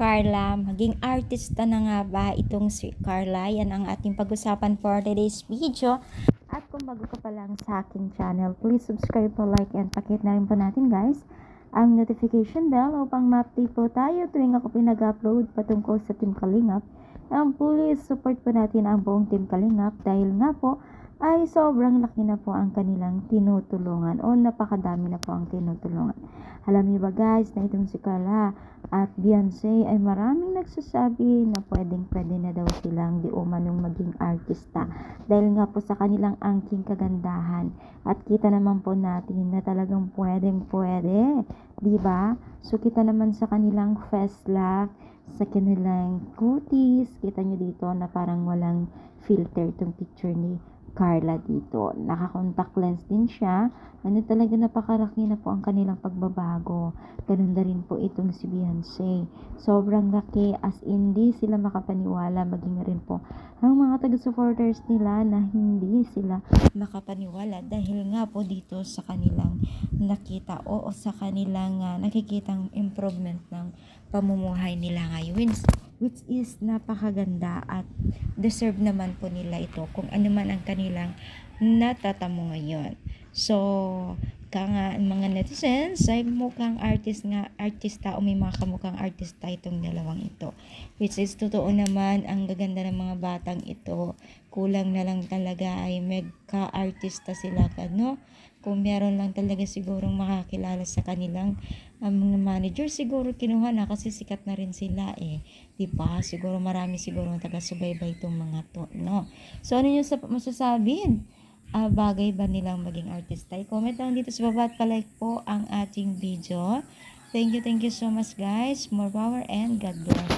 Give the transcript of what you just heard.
Carla, maging artista na nga ba itong si Carla? Yan ang ating pag-usapan for today's video. At kung bago ka pa lang sa aking channel, please subscribe po, like, and pakit na rin po natin guys ang notification bell upang ma-update po tayo tuwing ako pinag-upload patungkol sa Team Kalingap. Please support po natin ang buong Team Kalingap dahil nga po ay sobrang laki na po ang kanilang tinutulungan o napakadami na po ang tinutulungan. Alam niyo ba guys na itong si Carla at Beyonce ay maraming nagsasabi na pwede na daw silang di umanong maging artista dahil nga po sa kanilang angking kagandahan, at kita naman po natin na talagang pwede, di ba? So kita naman sa kanilang face lock, sa kanilang cuties, kita nyo dito na parang walang filter itong picture ni Carla dito. Naka-contact lens din siya. Talaga napakalaki na po ang kanilang pagbabago. Ganun na rin po itong si Beyonce. Sobrang laki, as in di sila makapaniwala, maging rin po ang mga taga-supporters nila na hindi sila makapaniwala dahil nga po dito sa kanilang nakita o sa kanilang nakikitang improvement ng pamumuhay nila ngayon, which is napakaganda at deserve naman po nila ito kung ano man ang kanilang natatamo ngayon. So, nga mga netizens ay mukhang artista o may mga kamukhang artista itong dalawang ito, which is totoo naman ang gaganda ng mga batang ito. Kulang na lang talaga ay mega-artista sila, no? Kung meron lang talaga sigurong makakilala sa kanilang mga manager, siguro kinuha na kasi sikat na rin sila diba? Siguro marami siguro taga-subaybay itong mga to, no? So ano yung masasabi? Bagay ba nilang maging artista? I-comment lang dito sa baba at palike po ang ating video. Thank you so much guys. More power and God bless.